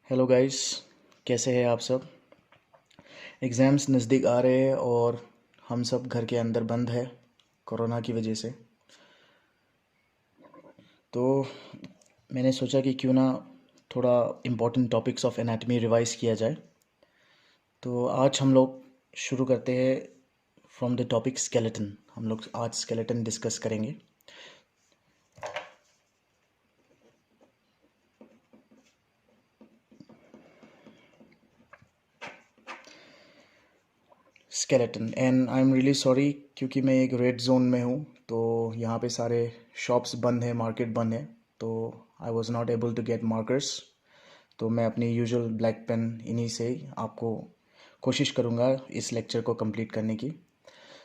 Hello guys, कैसे हैं आप सब। एग्ज़ाम्स नज़दीक आ रहे हैं और हम सब घर के अंदर बंद है कोरोना की वजह से। तो मैंने सोचा कि क्यों ना थोड़ा important topics of anatomy revise किया जाए। तो आज हम लोग शुरू करते हैं फ्रॉम द टॉपिक स्केलेटन। हम लोग आज स्केलेटन डिस्कस करेंगे। Skeleton and I am really sorry क्योंकि मैं एक रेड जोन में हूँ, तो यहाँ पे सारे शॉप्स बंद हैं, मार्केट बंद है, तो I was not able to get markers. तो मैं अपनी यूजुअल ब्लैक पेन इन्हीं से ही आपको कोशिश करूँगा इस लेक्चर को कंप्लीट करने की।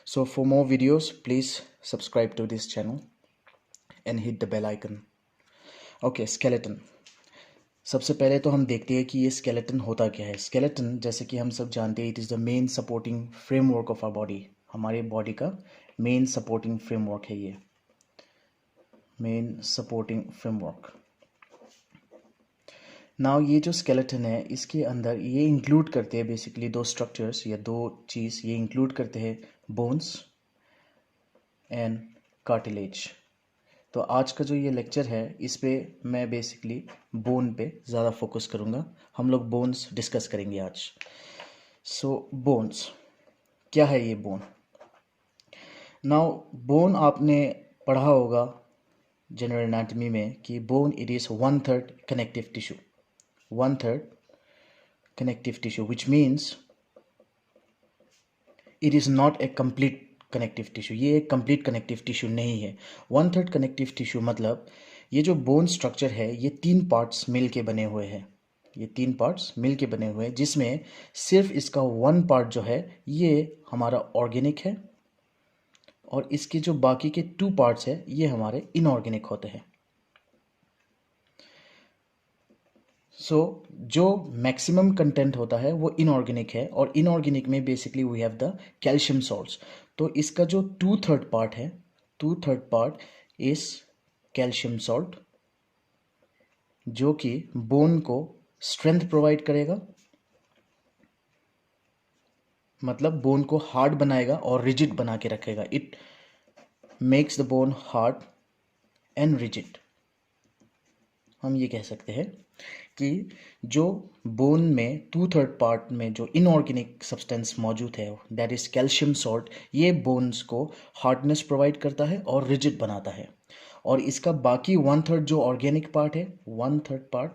So for more videos please subscribe to this channel and hit the bell icon. Okay, skeleton. सबसे पहले तो हम देखते हैं कि ये स्केलेटन होता क्या है। स्केलेटन, जैसे कि हम सब जानते हैं, it is the main supporting framework of our body. हमारे बॉडी का मेन सपोर्टिंग फ्रेमवर्क है ये, मेन सपोर्टिंग फ्रेमवर्क। नाउ ये जो स्केलेटन है, इसके अंदर ये इंक्लूड करते हैं बेसिकली दो स्ट्रक्चर्स या दो चीज़ ये इंक्लूड करते हैं, बोन्स एंड कार्टिलेज। तो आज का जो ये लेक्चर है इस पे मैं बेसिकली बोन पे ज़्यादा फोकस करूँगा। हम लोग बोन्स डिस्कस करेंगे आज। सो बोन्स क्या है, ये बोन। नाउ बोन आपने पढ़ा होगा जनरल एनाटमी में कि bone it is 1/3 connective tissue, 1/3 connective tissue, which means it is not a complete connective tissue। ये एक complete connective tissue नहीं है। 1/3 connective tissue मतलब ये जो बोन स्ट्रक्चर है ये 3 पार्ट्स मिल के बने हुए हैं। ये 3 पार्ट्स मिल के बने हुए हैं, जिसमें सिर्फ इसका 1 पार्ट जो है ये हमारा ऑर्गेनिक है और इसके जो बाकी के 2 पार्ट्स है ये हमारे इनऑर्गेनिक होते हैं। सो जो मैक्सिमम कंटेंट होता है वो इनऑर्गेनिक है और इनऑर्गेनिक में basically we have the calcium salts. तो इसका जो 2/3 पार्ट है, 2/3 पार्ट इज कैल्शियम सॉल्ट, जो कि बोन को स्ट्रेंथ प्रोवाइड करेगा, मतलब बोन को हार्ड बनाएगा और रिजिड बना के रखेगा। It makes the bone hard and rigid. हम ये कह सकते हैं कि जो बोन में 2/3 पार्ट में जो इनऑर्गेनिक सब्सटेंस मौजूद है दैट इज कैल्शियम सॉल्ट, ये बोन्स को हार्डनेस प्रोवाइड करता है और रिजिड बनाता है। और इसका बाकी 1/3 जो ऑर्गेनिक पार्ट है, 1/3 पार्ट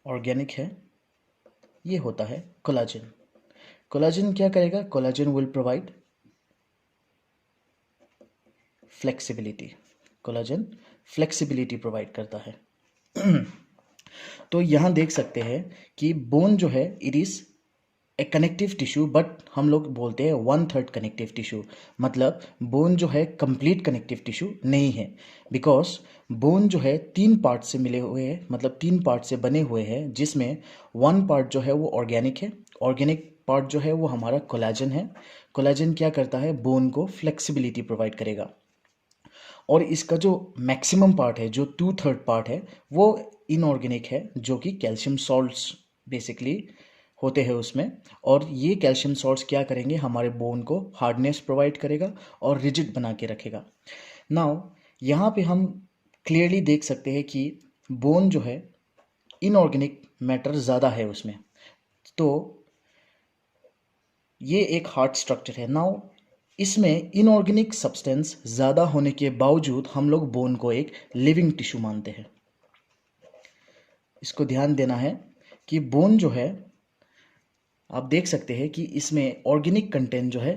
ऑर्गेनिक है, ये होता है कोलाजन। कोलाजन क्या करेगा? Collagen will provide flexibility. Collagen flexibility provide करता है। तो यहां देख सकते हैं कि बोन जो है it is a connective tissue, but हम लोग बोलते हैं 1/3 कनेक्टिव टिश्यू। मतलब बोन जो है कंप्लीट कनेक्टिव टिश्यू नहीं है, बिकॉज बोन जो है 3 पार्ट से मिले हुए हैं, मतलब 3 पार्ट से बने हुए हैं, जिसमें 1 पार्ट जो है वो ऑर्गेनिक है। ऑर्गेनिक पार्ट जो है वो हमारा कोलाजन है। कोलाजन क्या करता है? बोन को फ्लेक्सिबिलिटी प्रोवाइड करेगा। और इसका जो मैक्सिमम पार्ट है, जो 2/3 पार्ट है, वो इनऑर्गेनिक है, जो कि कैल्शियम सॉल्ट्स बेसिकली होते हैं उसमें। और ये कैल्शियम सॉल्ट्स क्या करेंगे? हमारे बोन को हार्डनेस प्रोवाइड करेगा और रिजिड बना के रखेगा। नाउ यहाँ पे हम क्लियरली देख सकते हैं कि बोन जो है इनऑर्गेनिक मैटर ज़्यादा है उसमें, तो ये एक हार्ड स्ट्रक्चर है। नाउ इसमें इनऑर्गेनिक सब्सटेंस ज़्यादा होने के बावजूद हम लोग बोन को एक लिविंग टिश्यू मानते हैं। इसको ध्यान देना है कि बोन जो है, आप देख सकते हैं कि इसमें ऑर्गेनिक कंटेंट जो है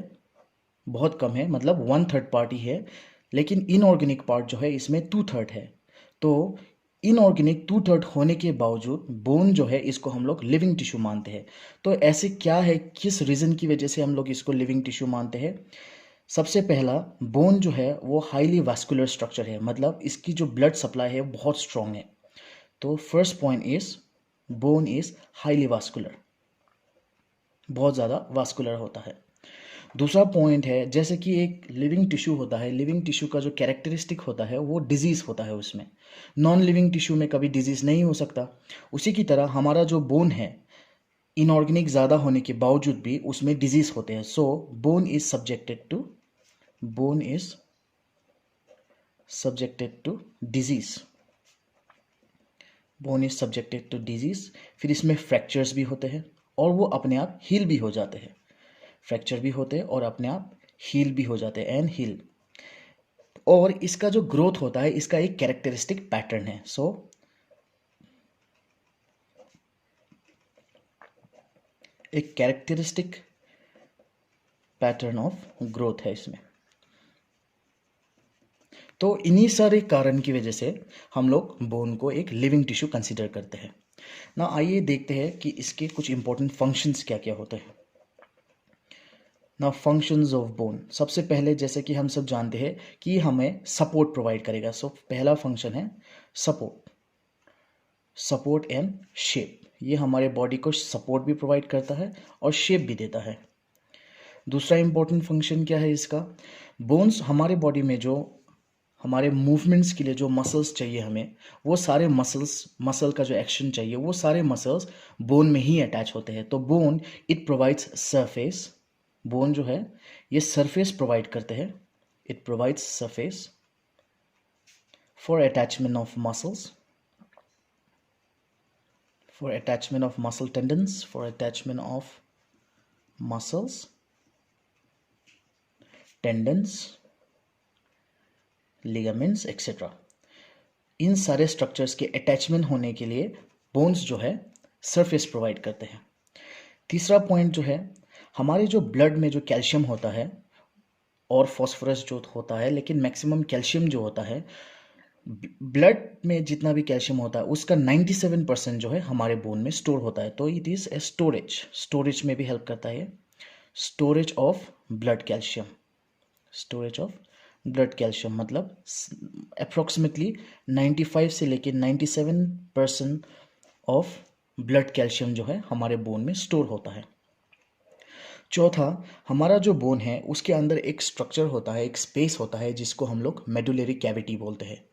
बहुत कम है, मतलब 1/3 पार्ट ही है, लेकिन इनऑर्गेनिक पार्ट जो है इसमें 2/3 है। तो इनऑर्गेनिक 2/3 होने के बावजूद बोन जो है इसको हम लोग लिविंग टिश्यू मानते हैं। तो ऐसे क्या है, किस रीज़न की वजह से हम लोग इसको लिविंग टिश्यू मानते हैं? सबसे पहला, बोन जो है वो हाईली वास्कुलर स्ट्रक्चर है, मतलब इसकी जो ब्लड सप्लाई है बहुत स्ट्रॉन्ग है। तो first point is bone is highly vascular, बहुत ज़्यादा वास्कुलर होता है। दूसरा पॉइंट है, जैसे कि एक लिविंग टिश्यू होता है, लिविंग टिश्यू का जो कैरेक्टरिस्टिक होता है वो डिजीज़ होता है उसमें, नॉन लिविंग टिश्यू में कभी डिजीज़ नहीं हो सकता। उसी की तरह हमारा जो बोन है, इनऑर्गेनिक ज़्यादा होने के बावजूद भी उसमें डिजीज़ होते हैं। So bone is subjected to disease, bone is subjected to disease. फिर इसमें फ्रैक्चर्स भी होते हैं और वो अपने आप हील भी हो जाते हैं, फ्रैक्चर भी होते हैं और अपने आप हील भी हो जाते हैं, एंड हील। और इसका जो ग्रोथ होता है, इसका एक कैरेक्टरिस्टिक पैटर्न है। सो एक कैरेक्टरिस्टिक पैटर्न ऑफ ग्रोथ है इसमें। तो इन्हीं सारे कारण की वजह से हम लोग बोन को एक लिविंग टिश्यू कंसीडर करते हैं ना। आइए देखते हैं कि इसके कुछ इंपॉर्टेंट फंक्शंस क्या क्या होते हैं ना। फंक्शंस ऑफ बोन, सबसे पहले जैसे कि हम सब जानते हैं कि हमें सपोर्ट प्रोवाइड करेगा। सो पहला फंक्शन है सपोर्ट एंड शेप। ये हमारे बॉडी को सपोर्ट भी प्रोवाइड करता है और शेप भी देता है। दूसरा इंपॉर्टेंट फंक्शन क्या है इसका, बोन्स हमारे बॉडी में जो हमारे मूवमेंट्स के लिए जो मसल्स चाहिए हमें, वो सारे मसल का जो एक्शन चाहिए वो सारे मसल्स बोन में ही अटैच होते हैं। तो bone it provides surface, bone जो है ये सरफेस प्रोवाइड करते हैं, it provides surface for attachment of muscles, for attachment of muscle tendons, for attachment of muscles tendons, ligaments etcetera. इन सारे स्ट्रक्चर्स के अटैचमेंट होने के लिए बोन्स जो है सरफेस प्रोवाइड करते हैं। तीसरा पॉइंट जो है, हमारे जो ब्लड में जो कैल्शियम होता है और फॉस्फोरस जो होता है, लेकिन मैक्सिमम कैल्शियम जो होता है, ब्लड में जितना भी कैल्शियम होता है उसका 97% जो है हमारे बोन में स्टोर होता है। तो इट इज़ ए स्टोरेज में भी हेल्प करता है, storage of blood calcium, storage of blood calcium मतलब अप्रोक्सीमेटली 95 से लेके 97% ऑफ ब्लड कैल्शियम जो है हमारे बोन में स्टोर होता है। चौथा, हमारा जो बोन है उसके अंदर एक स्ट्रक्चर होता है, एक स्पेस होता है जिसको हम लोग मेडुलरी कैविटी बोलते हैं।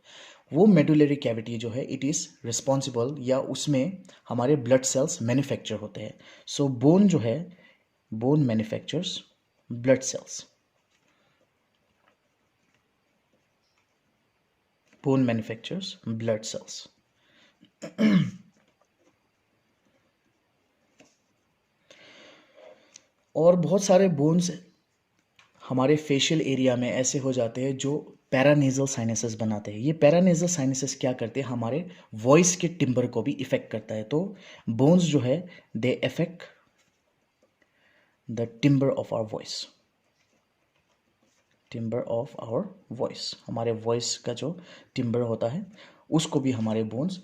वो मेडुलरी कैविटी जो है इट इज़ रिस्पॉन्सिबल, या उसमें हमारे ब्लड सेल्स मैन्युफैक्चर होते हैं। सो बोन जो है, bone manufactures blood cells, bone manufactures blood cells. और बहुत सारे बोन्स हमारे फेशियल एरिया में ऐसे हो जाते हैं जो पैरानेजल साइनसेस बनाते हैं। ये पैरानेजल साइनसेस क्या करते हैं, हमारे वॉइस के टिम्बर को भी इफेक्ट करता है। तो बोन्स जो है they effect the timbre of our voice, timbre of our voice, हमारे वॉइस का जो टिम्बर होता है उसको भी हमारे बोन्स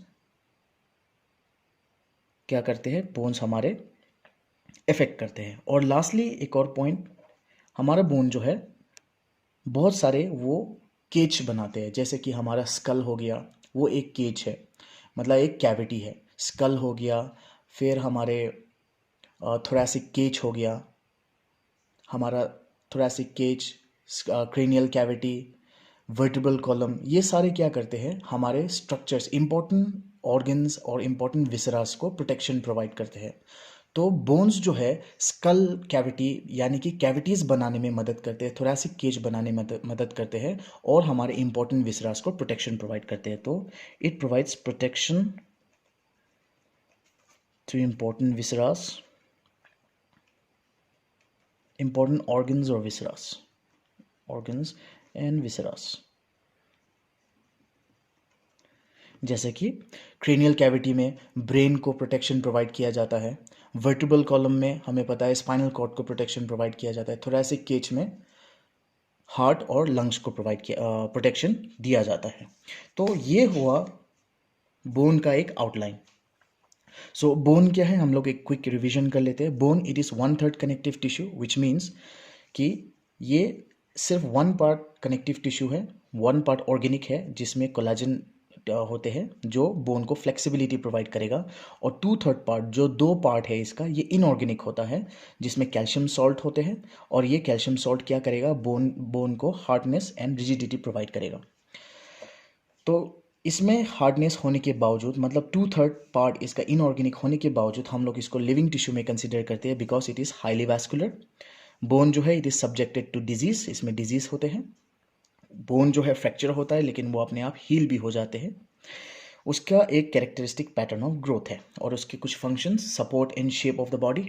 क्या करते हैं, बोन्स हमारे इफेक्ट करते हैं। और लास्टली एक और पॉइंट, हमारा बोन जो है बहुत सारे वो केज बनाते हैं। जैसे कि हमारा स्कल हो गया, वो एक केज है, मतलब एक कैविटी है, स्कल हो गया। फिर हमारे थोरैसिक केज हो गया, हमारा thoracic cage, cranial cavity, vertebral column, ये सारे क्या करते हैं, हमारे स्ट्रक्चर्स, इंपॉर्टेंट ऑर्गन्स और इंपॉर्टेंट विसरास को प्रोटेक्शन प्रोवाइड करते हैं। तो बोन्स जो है स्कल कैविटी यानी कि कैविटीज़ बनाने में मदद करते हैं, थोरैसिक केज बनाने में मदद करते हैं और हमारे इंपॉर्टेंट विसरास को प्रोटेक्शन प्रोवाइड करते हैं। तो it provides protection to important viscera, important organs और विसरास, ऑर्गन्स एंड विसरास। जैसे कि क्रेनियल कैविटी में ब्रेन को प्रोटेक्शन प्रोवाइड किया जाता है, वर्टिब्रल कॉलम में हमें पता है स्पाइनल कॉर्ड को प्रोटेक्शन प्रोवाइड किया जाता है, थोरैसिक केज में हार्ट और लंग्स को प्रोटेक्शन दिया जाता है। तो ये हुआ बोन का एक आउटलाइन। सो बोन क्या है, हम लोग एक क्विक रिवीजन कर लेते हैं। Bone it is 1/3 connective tissue, which means कि ये सिर्फ 1 पार्ट कनेक्टिव टिश्यू है, 1 पार्ट ऑर्गेनिक है जिसमें कोलाजन होते हैं जो बोन को फ्लेक्सिबिलिटी प्रोवाइड करेगा, और 2/3 पार्ट जो 2 पार्ट है इसका, ये इनऑर्गेनिक होता है जिसमें कैल्शियम सॉल्ट होते हैं, और ये कैल्शियम सॉल्ट क्या करेगा, बोन को हार्डनेस एंड रिजिडिटी प्रोवाइड करेगा। तो इसमें हार्डनेस होने के बावजूद, मतलब 2/3 पार्ट इसका इनऑर्गेनिक होने के बावजूद, हम लोग इसको लिविंग टिश्यू में कंसिडर करते हैं because it is highly vascular. Bone जो है it is subjected to disease, इसमें डिजीज होते हैं। बोन जो है फ्रैक्चर होता है लेकिन वो अपने आप हील भी हो जाते हैं। उसका एक कैरेक्टरिस्टिक पैटर्न ऑफ ग्रोथ है, और उसके कुछ functions, support in shape of the body,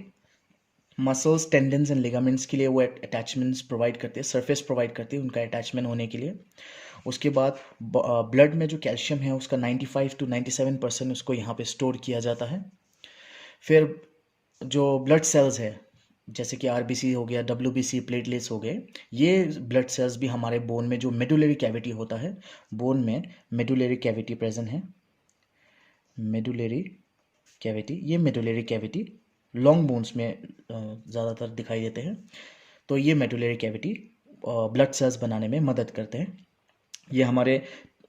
muscles, tendons and ligaments के लिए वो अटैचमेंट्स प्रोवाइड करते हैं, सरफेस प्रोवाइड करते हैं उनका अटैचमेंट होने के लिए। उसके बाद ब्लड में जो कैल्शियम है उसका 95 to 97% उसको यहाँ पे स्टोर किया जाता है। फिर जो ब्लड सेल्स है जैसे कि आरबीसी हो गया, डब्ल्यूबीसी, प्लेटलेट्स हो गए, ये ब्लड सेल्स भी हमारे बोन में जो मेडुलरी कैविटी होता है, बोन में मेडुलरी कैविटी प्रेजेंट है। मेडुलरी कैविटी, ये मेडुलरी कैविटी लॉन्ग बोन्स में ज़्यादातर दिखाई देते हैं। तो ये मेडुलरी कैविटी ब्लड सेल्स बनाने में मदद करते हैं। ये हमारे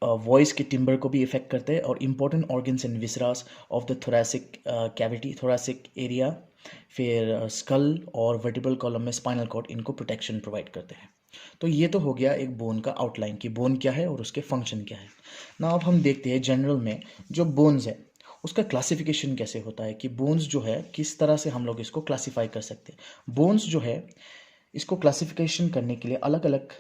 वॉइस के टिम्बर को भी इफेक्ट करते हैं, और important organs and viscera of the thoracic cavity, thoracic area, फिर स्कल और वर्टिब्रल कॉलम में स्पाइनल कॉर्ड, इनको प्रोटेक्शन प्रोवाइड करते हैं। तो ये तो हो गया एक बोन का आउटलाइन कि बोन क्या है और उसके फंक्शन क्या है। ना अब हम देखते हैं जनरल में जो बोन्स है उसका क्लासिफिकेशन कैसे होता है, कि बोन्स जो है किस तरह से हम लोग इसको क्लासीफाई कर सकते हैं। बोन्स जो है इसको क्लासिफिकेशन करने के लिए अलग अलग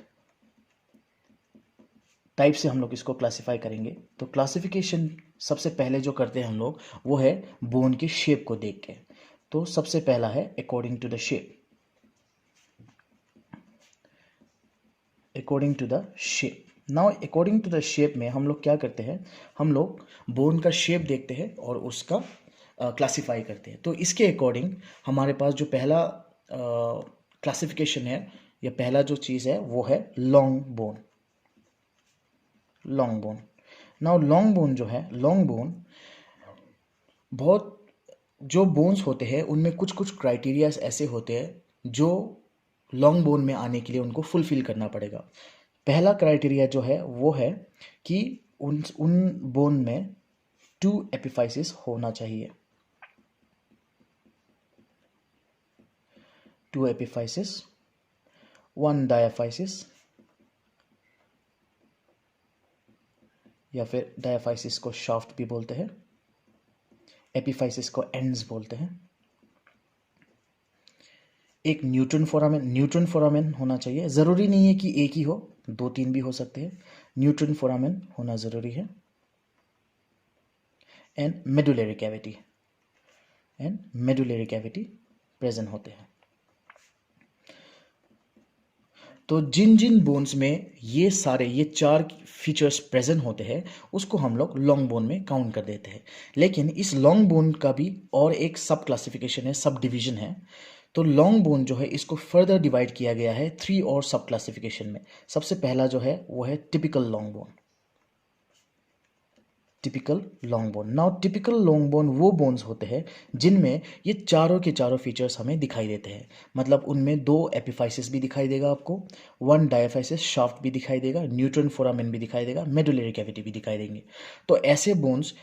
टाइप से हम लोग इसको क्लासिफाई करेंगे। तो क्लासिफिकेशन सबसे पहले जो करते हैं हम लोग वो है बोन के शेप को देख के। तो सबसे पहला है according to the shape. According to the shape, now according to the shape में हम लोग क्या करते हैं, हम लोग बोन का शेप देखते हैं और उसका क्लासिफाई करते हैं। तो इसके अकॉर्डिंग हमारे पास जो पहला क्लासिफिकेशन है या पहला जो चीज़ है वो है long bone. Long bone, now long bone जो है, लॉन्ग बोन बहुत, जो बोन्स होते हैं उनमें कुछ कुछ क्राइटेरियाज ऐसे होते हैं जो लॉन्ग बोन में आने के लिए उनको फुलफिल करना पड़ेगा। पहला क्राइटेरिया जो है वो है कि उन बोन में 2 एपिफाइसिस होना चाहिए। 2 एपिफाइसिस, 1 डायाफाइसिस, या फिर डायाफाइसिस को शाफ्ट भी बोलते हैं, एपिफाइसिस को एंड्स बोलते हैं। एक न्यूट्रन फोरामेन होना चाहिए, ज़रूरी नहीं है कि एक ही हो, 2-3 भी हो सकते हैं। न्यूट्रन फोरामेन होना ज़रूरी है। एंड मेडुलरी कैविटी प्रेजेंट होते हैं। तो जिन जिन बोन्स में ये 4 फीचर्स प्रेजेंट होते हैं उसको हम लोग लॉन्ग बोन में काउंट कर देते हैं। लेकिन इस लॉन्ग बोन का भी और एक सब क्लासिफिकेशन है, सब डिवीजन है। तो लॉन्ग बोन जो है इसको फर्दर डिवाइड किया गया है 3 और सब क्लासिफिकेशन में। सबसे पहला जो है वो है typical long bone. Typical long bone, now typical long bone वो बोन्स होते हैं जिनमें ये चारों के चारों फीचर्स हमें दिखाई देते हैं। मतलब उनमें 2 एपिफाइसिस भी दिखाई देगा आपको, 1 डायाफाइसिस शाफ्ट भी दिखाई देगा, न्यूट्रन फोरामेन भी दिखाई देगा, मेडुलरी कैविटी भी दिखाई देंगे। तो ऐसे बोन्स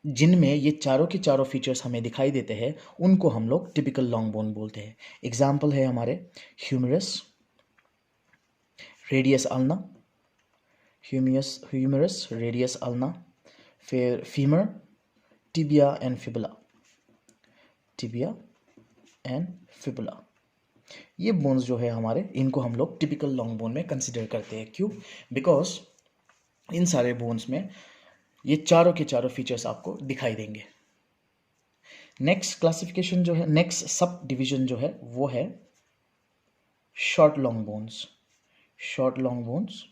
जिनमें ये चारों के चारों फीचर्स हमें दिखाई देते हैं उनको हम लोग टिपिकल लॉन्ग बोन बोलते हैं। एग्जाम्पल है हमारे humerus, radius ulna, humerus, radius ulna, फिर femur, tibia and fibula, tibia and fibula. ये बोन्स जो है हमारे, इनको हम लोग टिपिकल लॉन्ग बोन में कंसिडर करते हैं। क्यों? बिकॉज इन सारे बोन्स में ये चारों के चारों फीचर्स आपको दिखाई देंगे। नेक्स्ट क्लासिफिकेशन जो है, नेक्स्ट सब डिवीजन जो है वो है short long bones. Short long bones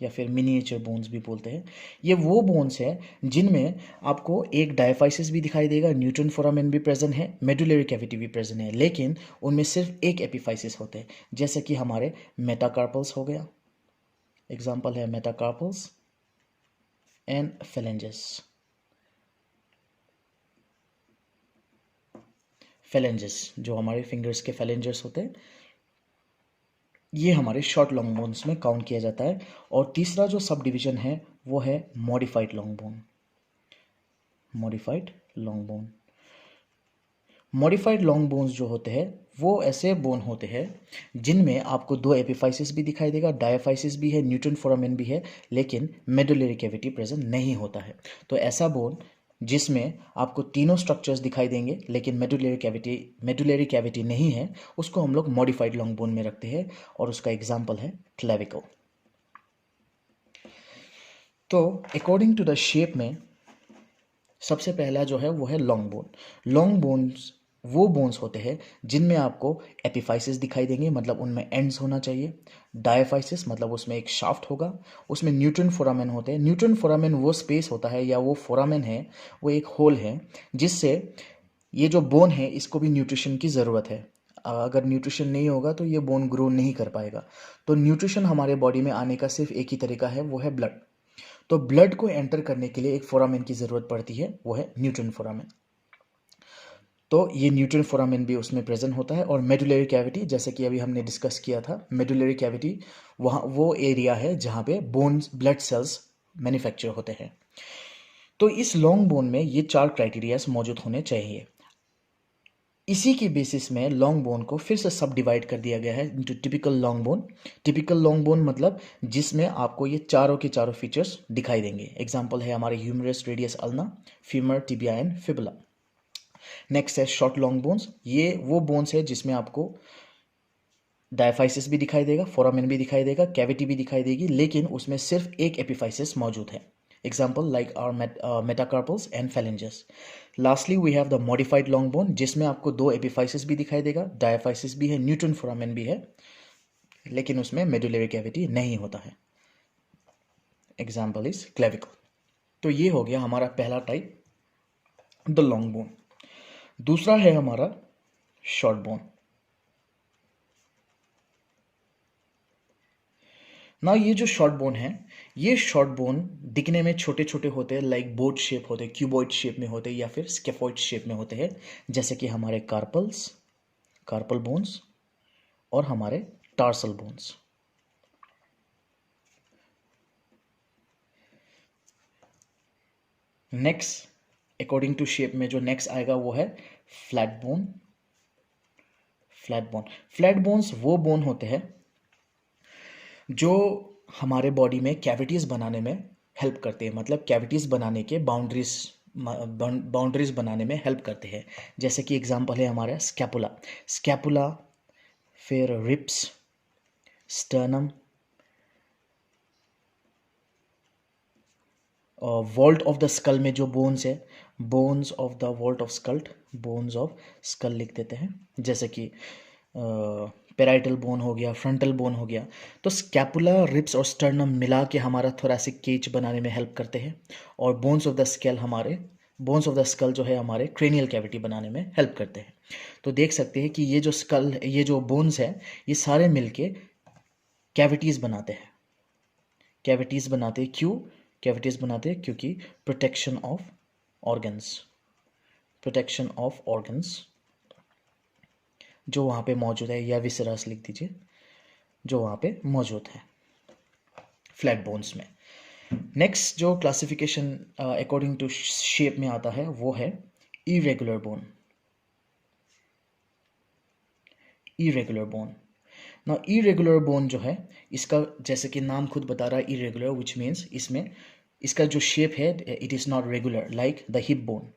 या फिर मिनिएचर बोन्स भी बोलते हैं। ये वो बोन्स है जिनमें आपको एक डायफाइसिस भी दिखाई देगा, न्यूट्रन फोरामेन भी प्रेजेंट है, मेडुलरी कैविटी भी प्रेजेंट है, लेकिन उनमें सिर्फ एक एपिफाइसिस होते हैं, जैसे कि हमारे मेटाकार्पल्स हो गया। एग्जाम्पल है मेटाकार्पल्स एंड फेलेंजेस। फेलेंजेस जो हमारे फिंगर्स के फेलेंजर्स होते हैं, ये हमारे शॉर्ट लॉन्ग बोन्स में काउंट किया जाता है। और तीसरा जो सब डिवीजन है वो है modified long bone. Modified long bone, modified long bones जो होते हैं वो ऐसे बोन होते हैं जिनमें आपको दो एपिफाइसिस भी दिखाई देगा, डायफाइसिस भी है, न्यूट्रन फोरामेन भी है, लेकिन मेडुलरी कैविटी प्रेजेंट नहीं होता है। तो ऐसा बोन जिसमें आपको तीनों स्ट्रक्चर्स दिखाई देंगे लेकिन मेडुलरी कैविटी नहीं है, उसको हम लोग मॉडिफाइड लॉन्ग बोन में रखते हैं और उसका एग्जाम्पल है क्लेविकल। तो अकॉर्डिंग टू द शेप में सबसे पहला जो है वो है लॉन्ग बोन। लॉन्ग बोन्स वो बोन्स होते हैं जिनमें आपको एपिफाइसिस दिखाई देंगे, मतलब उनमें एंड्स होना चाहिए। डायफाइसिस मतलब उसमें एक शाफ्ट होगा। उसमें न्यूट्रन फोरामेन होते हैं। न्यूट्रन फोरामेन वो स्पेस होता है या वो फोरामेन है, वो एक होल है जिससे ये जो बोन है इसको भी न्यूट्रिशन की ज़रूरत है। अगर न्यूट्रिशन नहीं होगा तो ये बोन ग्रो नहीं कर पाएगा। तो न्यूट्रिशन हमारे बॉडी में आने का सिर्फ एक ही तरीका है, वो है ब्लड। तो ब्लड को एंटर करने के लिए एक फोरामेन की ज़रूरत पड़ती है, वो है न्यूट्रन फोरामेन। तो ये न्यूट्रन फोरामेन भी उसमें प्रेजेंट होता है। और मेडुलरी कैविटी, जैसे कि अभी हमने डिस्कस किया था, मेडुलरी कैविटी वहाँ वो एरिया है जहाँ पे बोन्स ब्लड सेल्स मैन्युफैक्चर होते हैं। तो इस लॉन्ग बोन में ये चार क्राइटेरियाज मौजूद होने चाहिए। इसी की बेसिस में लॉन्ग बोन को फिर से सब डिवाइड कर दिया गया है into typical long bone. Typical long bone मतलब जिसमें आपको ये चारों के चारों फीचर्स दिखाई देंगे। एग्जांपल है हमारे humerus, radius ulna, femur, tibia and fibula. Next है शॉर्ट लॉन्ग बोन्स। ये वो बोन्स है जिसमें आपको डायफाइसिस भी दिखाई देगा, फोरामेन भी दिखाई देगा, कैविटी भी दिखाई देगी, लेकिन उसमें सिर्फ एक एपिफाइसिस मौजूद है। Example like our metacarpals and phalanges. Lastly we have the modified long bone जिसमें आपको दो एपिफाइसिस भी दिखाई देगा, डायफाइसिस भी है, न्यूट्रन फोरामेन भी है, लेकिन उसमें मेडुलरी कैविटी नहीं होता है। Example is clavicle. तो ये हो गया हमारा पहला टाइप, द लॉन्ग बोन। दूसरा है हमारा शॉर्ट बोन। ना ये जो शॉर्ट बोन है, ये शॉर्ट बोन दिखने में छोटे छोटे होते हैं, लाइक बोट शेप होते हैं, क्यूबॉइड शेप में होते हैं या फिर स्केफॉइड शेप में होते हैं, जैसे कि हमारे कार्पल बोन्स और हमारे tarsal bones. Next according to shape में जो नेक्स्ट आएगा वो है फ्लैट बोन। फ्लैट बोन्स वो बोन होते हैं जो हमारे बॉडी में कैविटीज बनाने में हेल्प करते हैं, मतलब कैविटीज बनाने के बाउंड्रीज बनाने में हेल्प करते हैं। जैसे कि एग्जांपल है हमारा स्कैपुला, फिर ribs, sternum, vault of the skull में जो बोन्स है, bones of the vault of skull, bones of skull लिख देते हैं, जैसे कि पेराइटल बोन हो गया, फ्रंटल बोन हो गया। तो स्कैपुला, रिब्स और स्टर्नम मिला के हमारा थोरैसिक केज बनाने में हेल्प करते हैं। और बोन्स ऑफ द स्कल जो है हमारे क्रेनियल कैविटी बनाने में हेल्प करते हैं। तो देख सकते हैं कि ये जो बोन्स है, ये सारे मिलके कैविटीज बनाते हैं। क्यों कैविटीज बनाते हैं? क्योंकि प्रोटेक्शन ऑफ ऑर्गन्स जो वहाँ पे मौजूद है, या विसरस लिख दीजिए, जो वहाँ पे मौजूद है फ्लैट बोन्स में। नेक्स्ट जो क्लासिफिकेशन अकॉर्डिंग टू शेप में आता है वो है इरेगुलर बोन। ना इरेगुलर बोन जो है, इसका जैसे कि नाम खुद बता रहा है इरेगुलर, विच मीन्स इसमें इसका जो शेप है it is not regular, like the hip bone.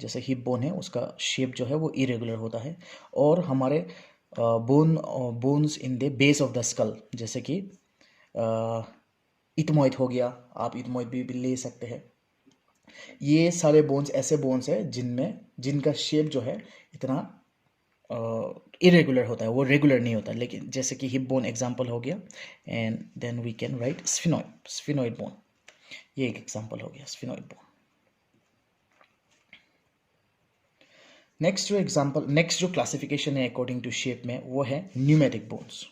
जैसे हिप बोन है उसका शेप जो है वो इरेगुलर होता है। और हमारे bones in the base of the school, जैसे कि इथमॉइड हो गया, आप इथमॉइड भी ले सकते हैं। ये सारे बोन्स ऐसे बोन्स है जिनका शेप जो है इतना इरेगुलर होता है, वो रेगुलर नहीं होता। लेकिन जैसे कि हिप बोन एग्जांपल हो गया, and then we can write sphenoid bone, ये एक एग्जांपल हो गया स्फिनॉइड बोन। नेक्स्ट जो क्लासिफिकेशन है अकॉर्डिंग टू शेप में वो है न्यूमेटिक बोन्स।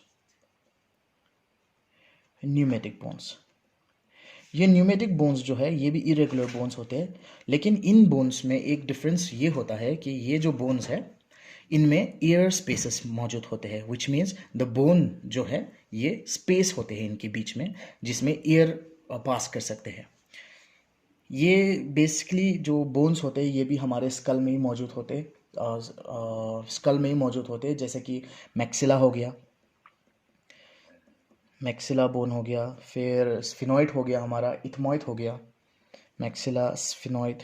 ये न्यूमेटिक बोन्स जो है ये भी इरेगुलर बोन्स होते हैं, लेकिन इन बोन्स में एक डिफरेंस ये होता है कि ये जो बोन्स है इनमें एयर स्पेसेस मौजूद होते हैं, विच मीन्स द बोन जो है ये स्पेस होते हैं इनके बीच में जिसमें एयर पास कर सकते हैं। ये बेसिकली जो बोन्स होते हैं ये भी हमारे स्कल में ही मौजूद होते हैं, स्कल में ही मौजूद होते हैं, जैसे कि मैक्सिला हो गया, मैक्सिला बोन हो गया, फिर स्फिनोइड हो गया हमारा, इथमोइड हो गया, मैक्सिला, स्फिनोइड,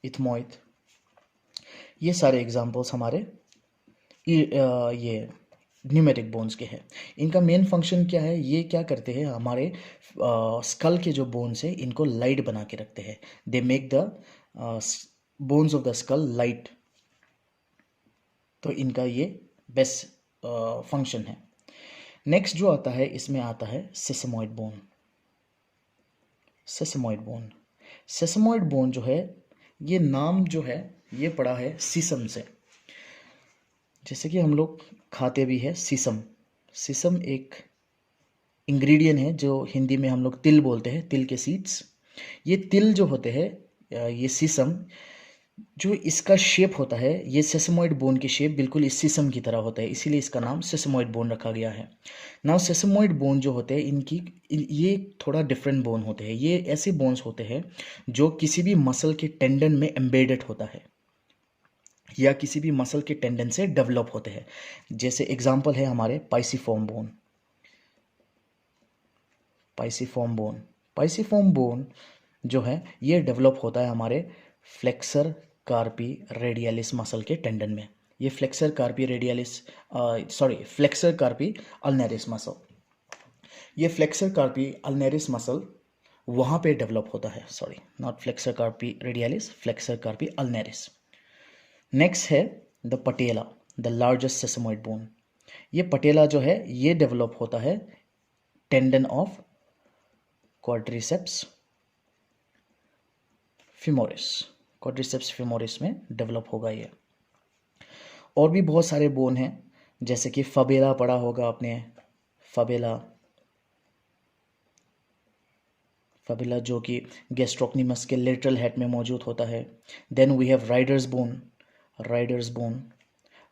इथमोइड, ये सारे एग्जांपल्स हमारे ये न्यूमेटिक बोन्स के हैं। इनका मेन फंक्शन क्या है, ये क्या करते हैं, हमारे स्कल के जो बोन्स है इनको लाइट बना के रखते हैं। They make the bones of the school light. तो इनका ये बेस्ट फंक्शन है। नेक्स्ट जो आता है इसमें आता है सेसमोइड बोन। सेसमोइड बोन, सेसमोइड बोन जो है ये नाम जो है ये पड़ा है सीसम से। जैसे कि हम लोग खाते भी है सीसम। सीसम एक इंग्रेडिएंट है जो हिंदी में हम लोग तिल बोलते हैं, तिल के सीड्स। ये तिल जो होते हैं, ये सीसम जो इसका शेप होता है, ये सेसमोइड बोन की शेप बिल्कुल इस सीसम की तरह होता है, इसीलिए इसका नाम सेसमोइड बोन रखा गया है। नाउ सेसमोइड बोन जो होते हैं इनकी ये थोड़ा डिफरेंट बोन होते हैं। ये ऐसे बोन्स होते हैं जो किसी भी मसल के टेंडन में एम्बेडेड होता है या किसी भी मसल के टेंडन से डेवलप होते हैं। जैसे एग्जांपल है हमारे pisiform bone. Pisiform bone, pisiform bone जो है ये डेवलप होता है हमारे फ्लेक्सर कार्पी रेडियलिस मसल के टेंडन में। ये flexor carpi radialis flexor carpi ulnaris muscle, ये फ्लेक्सर कार्पी अल्नेरिस मसल वहाँ पे डेवलप होता है। Not flexor carpi radialis, flexor carpi ulnaris. Next है the patella, the largest sesamoid bone. ये पटेला जो है ये डेवलप होता है tendon of quadriceps femoris, quadriceps femoris में डेवलप होगा ये। और भी बहुत सारे बोन हैं, जैसे कि फबेला पढ़ा होगा आपने, फबेला, फबेला जो कि गैस्ट्रोक्निमस के लेटरल हेड में मौजूद होता है। Then we have rider's bone. Rider's bone,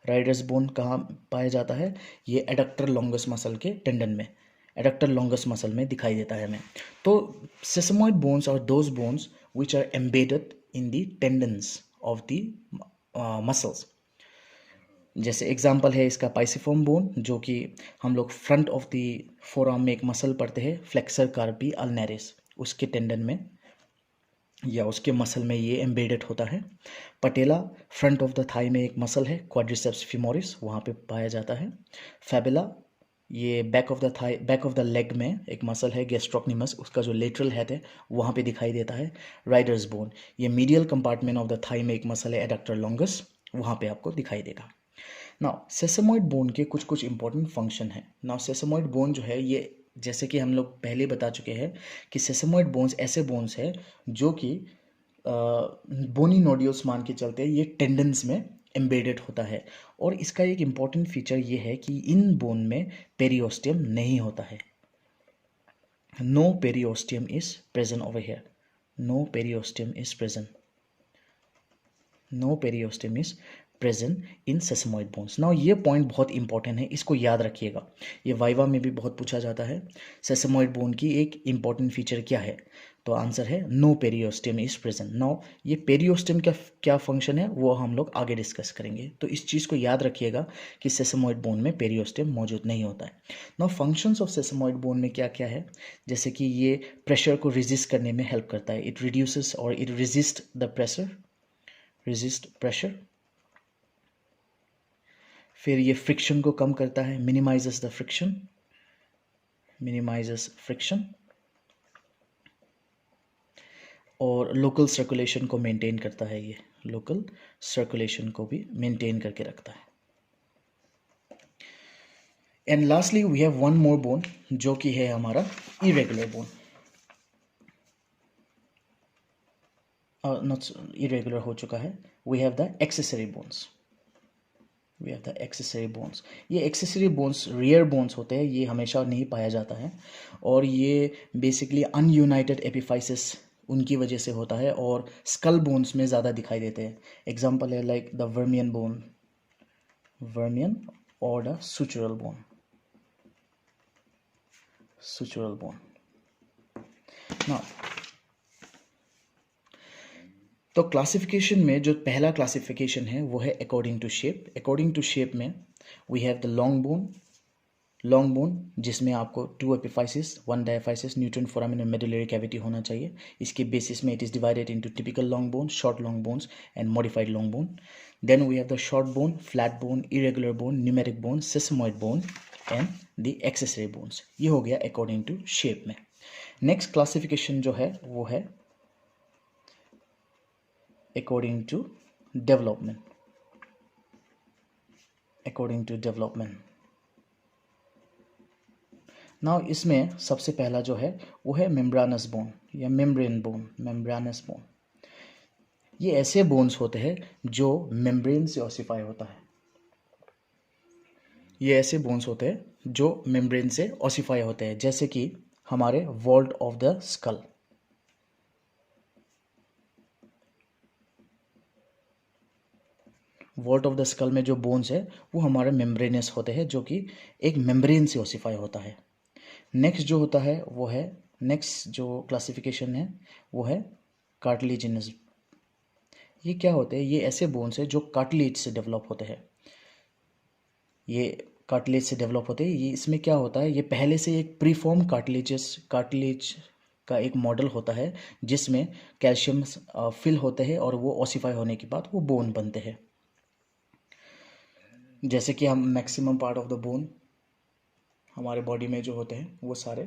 rider's bone कहाँ पाया जाता है, ये एडक्टर लॉन्गस मसल के टेंडन में, एडक्टर लॉन्गस मसल में दिखाई देता है हमें। तो sesamoid bones are those bones which are embedded in the tendons of the muscles। जैसे एग्जांपल है इसका पाइसिफॉर्म बोन, जो कि हम लोग फ्रंट ऑफ द फोरआर्म में एक मसल पढ़ते हैं फ्लेक्सर कार्पी अल्नेरिस, उसके टेंडन में या उसके मसल में ये एम्बेडेड होता है। पटेला फ्रंट ऑफ द थाई में एक मसल है क्वाड्रिसेप्स फिमोरिस, वहाँ पे पाया जाता है। फैबुला ये back of the thigh, back of the leg में एक मसल है गैस्ट्रोक्निमस, उसका जो लेटरल हेड है वहाँ पे दिखाई देता है। राइडर्स बोन ये medial compartment of the thigh में एक मसल है एडक्टर लॉन्गस, वहाँ पे आपको दिखाई देगा। नाउ सेसमोइड बोन के कुछ कुछ इंपॉर्टेंट फंक्शन है। नाउ सेसमोइड बोन जो है ये, जैसे कि हम लोग पहले बता चुके हैं कि सेसमोइड बोन्स ऐसे बोन्स है जो कि बोनी नोड्यूल्स मान के चलते हैं, ये टेंडन्स में एम्बेडेड होता है। और इसका एक इम्पॉर्टेंट फीचर ये है कि इन बोन में पेरियोस्टियम नहीं होता है। No periosteum is present over here, no periosteum is present, no periosteum is present in sesamoid bones. Now ये पॉइंट बहुत इंपॉर्टेंट है, इसको याद रखिएगा, ये वाइवा में भी बहुत पूछा जाता है। सेसमोइड बोन की एक इंपॉर्टेंट फीचर क्या है, तो आंसर है no periosteum is present. Now ये पेरियोस्टियम का क्या फंक्शन है वो हम लोग आगे डिस्कस करेंगे, तो इस चीज़ को याद रखिएगा कि सेसमोइड बोन में पेरियोस्टियम मौजूद नहीं होता है। नाउ फंक्शंस ऑफ सेसमोइड बोन में क्या क्या है, जैसे कि ये प्रेशर को रेजिस्ट करने में हेल्प करता है, इट रिड्यूसेस और it resist the pressure, resist pressure. फिर ये फ्रिक्शन को कम करता है, minimises the friction, minimises friction. और लोकल सर्कुलेशन को मेंटेन करता है, ये लोकल सर्कुलेशन को भी मेंटेन करके रखता है। And lastly we have one more bone जो कि है हमारा इरेगुलर बोन, नॉट इरेगुलर हो चुका है। We have the accessory bones, we have the accessory bones. ये एक्सेसरी बोन्स रियर बोन्स होते हैं, ये हमेशा नहीं पाया जाता है और ये बेसिकली अनयूनाइटेड एपिफाइसिस उनकी वजह से होता है और स्कल बोन्स में ज़्यादा दिखाई देते हैं। एग्जांपल है like the vermian bone, vermian or the sutural bone. Sutural bone. Now, तो क्लासिफिकेशन में जो पहला क्लासिफिकेशन है वो है according to shape. According to shape में we have the long bone जिसमें आपको 2 एपिफाइसिस 1 डायफाइसिस न्यूट्रन फोरामेन और मेडुलरी कैविटी होना चाहिए. इसके बेसिस में it is divided into typical long bone, short long bones and modified long bone. Then we have the short bone, flat bone, irregular bone, pneumatic bone, sesamoid bone and the accessory bones. ये हो गया according to shape में. Next classification जो है वो है according to development. According to development. Now इसमें सबसे पहला जो है वो है मेम्ब्रानस बोन या मेम्ब्रेन बोन. मेम्ब्रानस बोन ये ऐसे बोन्स होते हैं जो मेम्ब्रेन से ऑसिफाई होता है. ये ऐसे बोन्स होते हैं जो मेम्ब्रेन से ऑसिफाई होते हैं, जैसे कि हमारे vault of the skull. Vault of the skull में जो बोन्स है वो हमारे मेम्ब्रेनस होते हैं, जो कि एक मेम्ब्रेन से ऑसिफाई होता है. नेक्स्ट जो होता है वो है, नेक्स्ट जो क्लासिफिकेशन है वो है कार्टिलेजिनस. ये क्या होते हैं? ये ऐसे बोन्स है जो कार्टिलेज से डेवलप होते हैं. ये कार्टिलेज से डेवलप होते हैं. ये इसमें क्या होता है, ये पहले से एक प्रीफॉर्म कार्टिलेज का एक मॉडल होता है जिसमें कैल्शियम फिल होते हैं और वो ऑसिफाई होने के बाद वो बोन बनते हैं. जैसे कि हम maximum part of the bone हमारे बॉडी में जो होते हैं वो सारे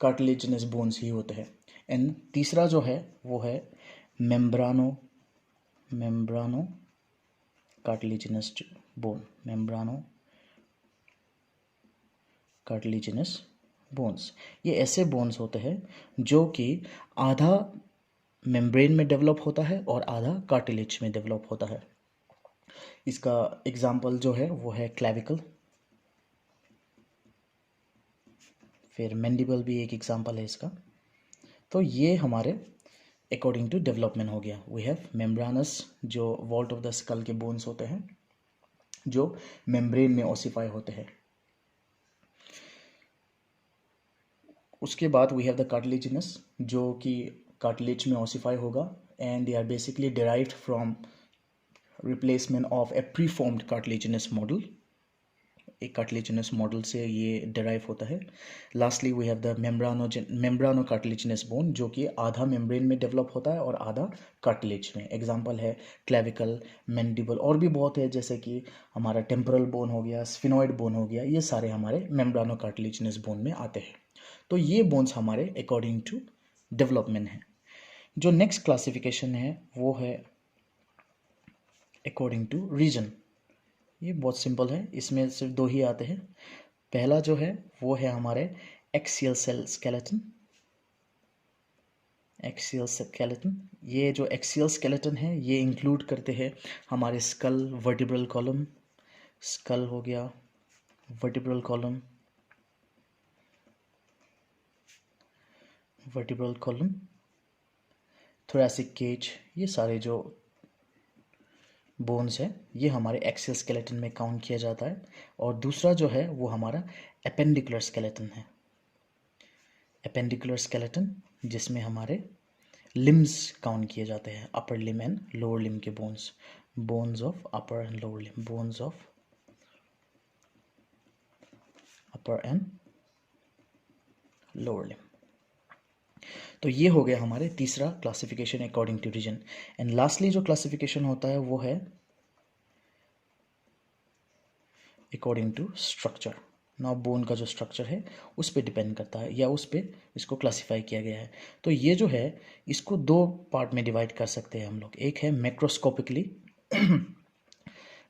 कार्टिलेजिनस बोन्स ही होते हैं. एंड तीसरा जो है वो है मेम्ब्रानो कार्टिलेजिनस बोन. मेम्ब्रानो कार्टिलेजिनस बोन्स ये ऐसे बोन्स होते हैं जो कि आधा मेम्ब्रेन में डेवलप होता है और आधा कार्टिलेज में डेवलप होता है. इसका एग्जाम्पल जो है वो है क्लैविकल. फिर मैंडिबल भी एक एग्जाम्पल है इसका. तो ये हमारे अकॉर्डिंग टू डेवलपमेंट हो गया. वी हैव मेम्ब्रानस जो वॉल्ट ऑफ द स्कल के बोन्स होते हैं जो मेम्ब्रेन में ऑसिफाई होते हैं. उसके बाद वी हैव द कार्टिलेजिनस जो कि कार्टिलेज में ऑसिफाई होगा and they are basically derived from replacement of a preformed cartilaginous model. एक कार्टिलेजिनस मॉडल से ये डिराइव होता है. Lastly we have the membranocartilaginous bone जो कि आधा मेम्ब्रेन में डेवलप होता है और आधा कार्टिलेज में. एग्जांपल है क्लैविकल, मैंडिबल और भी बहुत है, जैसे कि हमारा टेम्पोरल बोन हो गया, स्फिनॉइड बोन हो गया. ये सारे हमारे मेम्ब्रानो कार्टिलेजिनस बोन में आते हैं. तो ये बोन्स हमारे अकॉर्डिंग टू डेवलपमेंट है. जो नेक्स्ट क्लासिफिकेशन है वो है अकॉर्डिंग टू रीजन. ये बहुत सिंपल है, इसमें सिर्फ 2 ही आते हैं. पहला जो है वो है हमारे axial cell skeleton. Axial skeleton, ये जो एक्सियल स्केलेटन है ये इंक्लूड करते हैं हमारे स्कल, वर्टिब्रल कॉलम. स्कल हो गया, वर्टिब्रल कॉलम, थोरैसिक केज. ये सारे जो बोन्स है ये हमारे एक्सियल स्केलेटन में काउंट किया जाता है. और दूसरा जो है वो हमारा एपेंडिकुलर स्केलेटन है. एपेंडिकुलर स्केलेटन जिसमें हमारे लिम्स काउंट किए जाते हैं, अपर लिम एंड लोअर लिम के bones of upper and lower limb, bones of upper and lower limb. तो ये हो गया हमारे तीसरा classification according to region. And lastly जो क्लासिफिकेशन होता है वो है according to structure. Now bone का जो स्ट्रक्चर है उस पर डिपेंड करता है या उस पर इसको क्लासिफाई किया गया है. तो ये जो है इसको 2 पार्ट में डिवाइड कर सकते हैं हम लोग. एक है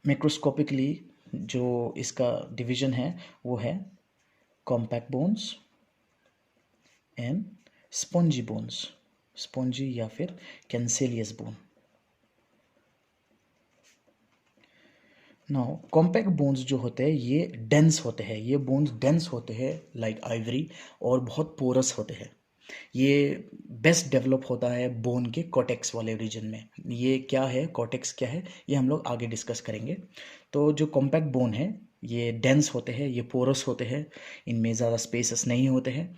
मैक्रोस्कोपिकली जो इसका डिवीजन है वो है compact bones and spongy bones, spongy या फिर कैंसेलियस बोन. नाउ कॉम्पैक्ट बोन्स जो होते हैं ये डेंस होते हैं. ये बोन्स डेंस होते हैं लाइक आइवरी और बहुत पोरस होते हैं. ये बेस्ट डेवलप होता है बोन के कॉर्टेक्स वाले रीजन में. ये क्या है, कॉर्टेक्स क्या है, ये हम लोग आगे डिस्कस करेंगे. तो जो कॉम्पैक्ट बोन है ये डेंस होते हैं, ये पोरस होते हैं, इनमें ज़्यादा स्पेसेस नहीं होते हैं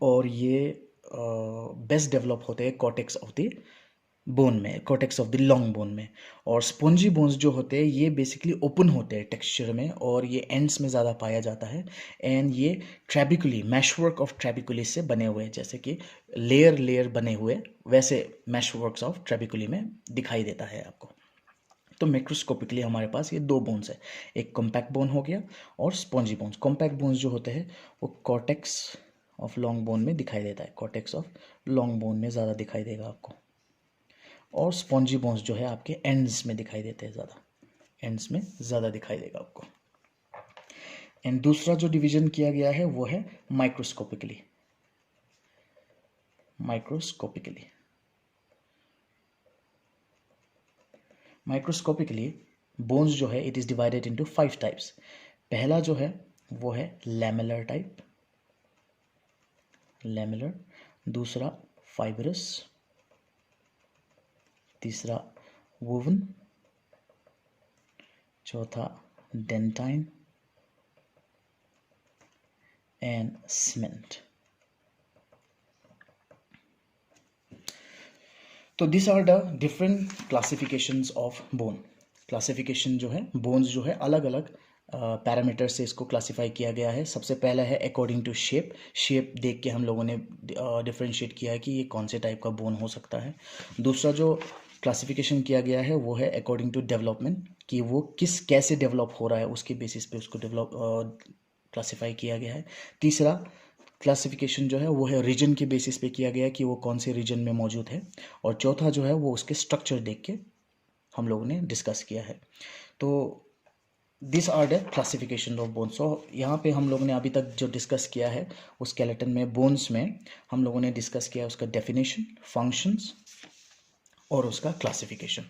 और ये बेस्ट डेवलप होते हैं कॉर्टेक्स ऑफ द बोन में, cortex of the long bone में। और स्पॉन्जी बोन्स जो होते हैं ये बेसिकली ओपन होते हैं टेक्सचर में और ये एंड्स में ज़्यादा पाया जाता है। एंड ये ट्रेबिकुली, मैशवर्क ऑफ ट्रेबिकुली से बने हुए हैं, जैसे कि लेयर लेयर बने हुए वैसे मैशवर्क्स ऑफ ट्रेबिकुली में दिखाई देता है आपको। तो मैक्रोस्कोपिकली हमारे पास ये दो बोन्स है, एक कॉम्पैक्ट बोन हो गया और स्पॉन्जी बोन्स। कॉम्पैक्ट बोन्स जो होते हैं वो कॉर्टेक्स ऑफ लॉन्ग बोन में दिखाई देता है, कॉर्टेक्स ऑफ लॉन्ग बोन में ज़्यादा दिखाई देगा आपको। और स्पॉन्जी बोन्स जो है आपके एंड्स में दिखाई देते हैं, ज़्यादा एंड्स में ज़्यादा दिखाई देगा आपको। एंड दूसरा जो डिवीजन किया गया है वो है माइक्रोस्कोपिकली। माइक्रोस्कोपिकली बोन्स जो है it is divided into 5 types. पहला जो है वो है लैमेलर टाइप, लैमेलर। दूसरा फाइब्रस, तीसरा वोवन, चौथा डेंटाइन एंड सीमेंट। तो this are the different classifications of bone. Classification जो है बोन्स जो है अलग अलग पैरामीटर से इसको क्लासिफाई किया गया है। सबसे पहला है अकॉर्डिंग टू शेप। शेप देख के हम लोगों ने डिफरेंशिएट किया है कि ये कौन से टाइप का बोन हो सकता है। दूसरा जो क्लासिफिकेशन किया गया है वो है अकॉर्डिंग टू डेवलपमेंट, कि वो कैसे डेवलप हो रहा है उसके बेसिस पे उसको क्लासिफाई किया गया है। तीसरा क्लासिफिकेशन जो है वो है रीजन के बेसिस पे किया गया है कि वो कौन से रीजन में मौजूद है। और चौथा जो है वो उसके स्ट्रक्चर देख के हम लोगों ने डिस्कस किया है। तो this are the classification of bones. So यहाँ पे हम लोगों ने अभी तक जो डिस्कस किया है उस स्केलेटन में, बोन्स में हम लोगों ने डिस्कस किया है उसका डेफिनेशन, फंक्शंस और उसका क्लासिफिकेशन।